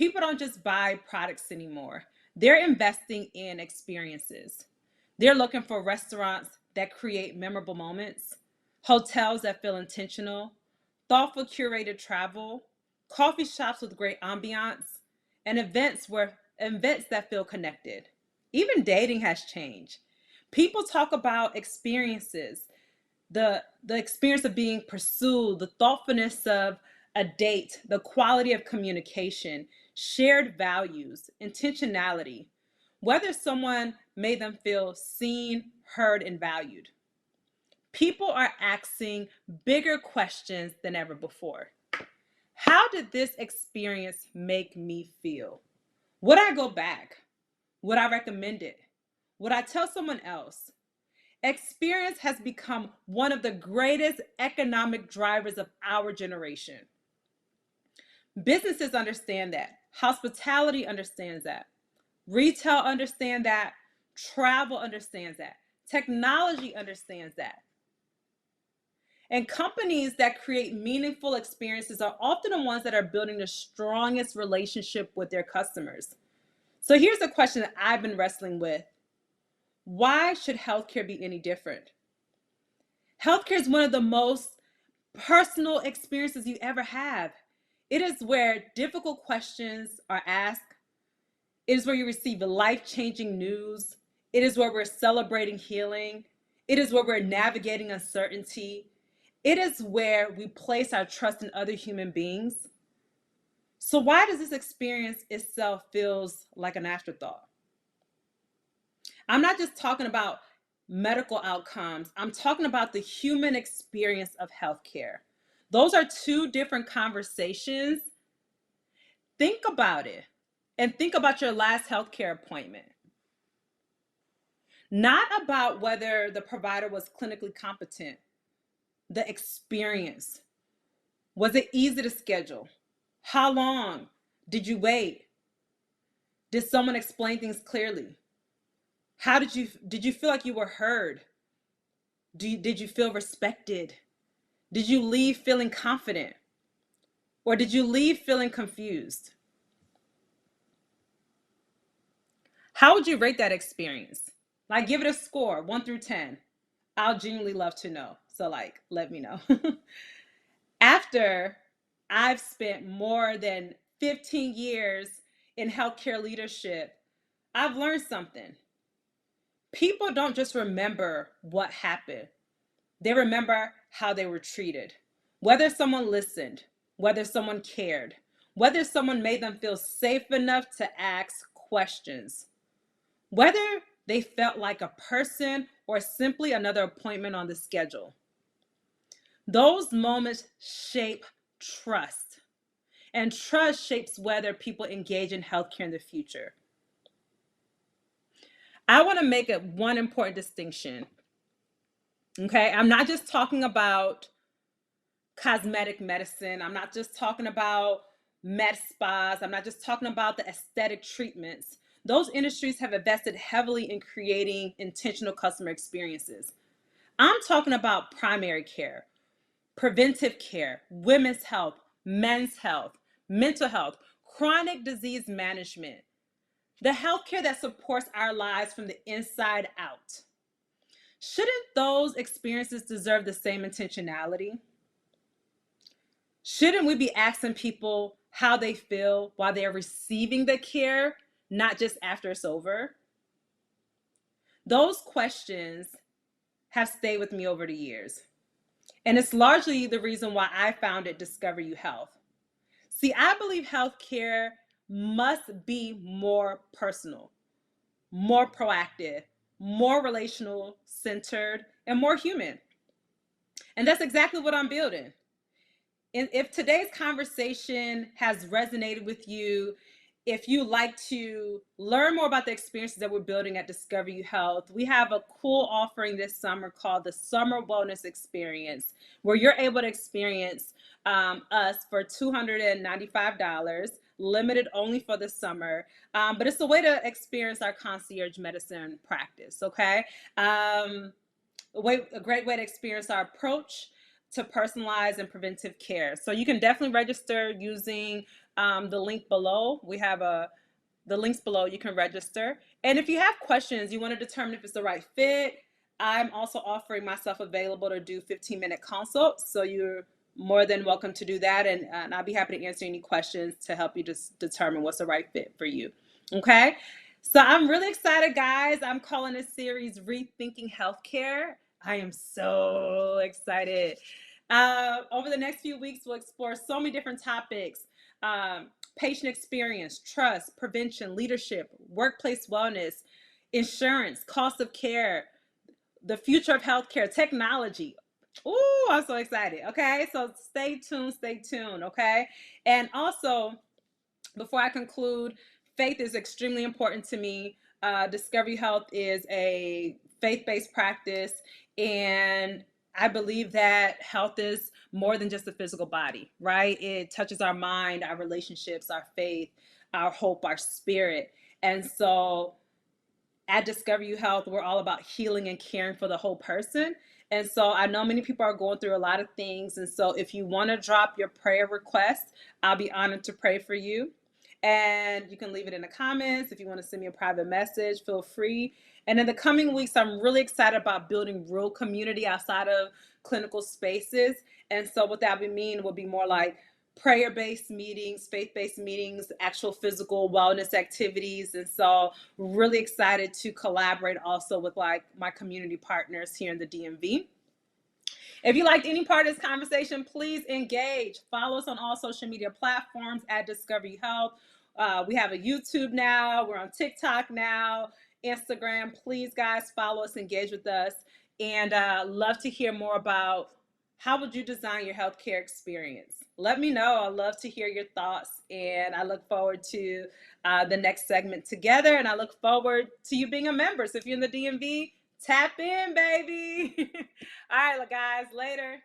People don't just buy products anymore. They're investing in experiences. They're looking for restaurants that create memorable moments, hotels that feel intentional, thoughtful curated travel, coffee shops with great ambiance, and events that feel connected. Even dating has changed. People talk about experiences, the experience of being pursued, the thoughtfulness of a date, the quality of communication, shared values, intentionality, whether someone made them feel seen, heard, and valued. People are asking bigger questions than ever before. How did this experience make me feel? Would I go back? Would I recommend it? Would I tell someone else? Experience has become one of the greatest economic drivers of our generation. Businesses understand that. Hospitality understands that. Retail understands that. Travel understands that. Technology understands that. And companies that create meaningful experiences are often the ones that are building the strongest relationship with their customers. So here's the question that I've been wrestling with. Why should healthcare be any different? Healthcare is one of the most personal experiences you ever have. It is where difficult questions are asked. It is where you receive life-changing news. It is where we're celebrating healing. It is where we're navigating uncertainty. It is where we place our trust in other human beings. So why does this experience itself feels like an afterthought? I'm not just talking about medical outcomes. I'm talking about the human experience of healthcare. Those are two different conversations. Think about it and think about your last healthcare appointment. Not about whether the provider was clinically competent, the experience. Was it easy to schedule? How long did you wait? Did someone explain things clearly? How did you feel like you were heard? Did you feel respected? Did you leave feeling confident? Or did you leave feeling confused? How would you rate that experience? Like, give it a score, 1 through 10. I'll genuinely love to know. So, like, let me know. After I've spent more than 15 years in healthcare leadership, I've learned something. People don't just remember what happened. They remember how they were treated. Whether someone listened, whether someone cared, whether someone made them feel safe enough to ask questions, whether they felt like a person or simply another appointment on the schedule. Those moments shape trust, and trust shapes whether people engage in healthcare in the future. I want to make one important distinction. Okay, I'm not just talking about cosmetic medicine. I'm not just talking about med spas. I'm not just talking about the aesthetic treatments. Those industries have invested heavily in creating intentional customer experiences. I'm talking about primary care, preventive care, women's health, men's health, mental health, chronic disease management, the healthcare that supports our lives from the inside out. Shouldn't those experiences deserve the same intentionality? Shouldn't we be asking people how they feel while they're receiving the care, not just after it's over? Those questions have stayed with me over the years. And it's largely the reason why I founded DiscoverU Health. See, I believe healthcare must be more personal, more proactive, more relational centered, and more human. And that's exactly what I'm building. And if today's conversation has resonated with you, if you like to learn more about the experiences that we're building at DiscoverU Health, we have a cool offering this summer called the Summer Wellness Experience, where you're able to experience us for $295, limited only for the summer. But it's a way to experience our concierge medicine practice, okay? A great way to experience our approach to personalized and preventive care. So you can definitely register using the link below. We have the links below. You can register. And if you have questions, you want to determine if it's the right fit, I'm also offering myself available to do 15-minute consults. So you're more than welcome to do that. And I'll be happy to answer any questions to help you just determine what's the right fit for you. Okay. So I'm really excited, guys. I'm calling this series Rethinking Healthcare. I am so excited. Over the next few weeks, we'll explore so many different topics. Patient experience, trust, prevention, leadership, workplace wellness, insurance, cost of care, the future of healthcare, technology. Ooh, I'm so excited. Okay, so stay tuned. Okay, and also, before I conclude, faith is extremely important to me. Discovery Health is a faith-based practice, and I believe that health is more than just the physical body, right? It touches our mind, our relationships, our faith, our hope, our spirit. And so at DiscoverU Health, we're all about healing and caring for the whole person. And so I know many people are going through a lot of things. And so if you want to drop your prayer request, I'll be honored to pray for you. And you can leave it in the comments. If you want to send me a private message, feel free. And in the coming weeks, I'm really excited about building real community outside of clinical spaces. And so what that would mean will be more like prayer-based meetings, faith-based meetings, actual physical wellness activities. And so really excited to collaborate also with like my community partners here in the DMV. If you liked any part of this conversation, please engage. Follow us on all social media platforms at Discovery Health. We have a YouTube now. We're on TikTok now, Instagram. Please, guys, follow us, engage with us, and love to hear more about how would you design your healthcare experience. Let me know. I love to hear your thoughts, and I look forward to the next segment together, and I look forward to you being a member. So if you're in the DMV, tap in, baby. All right, guys, later.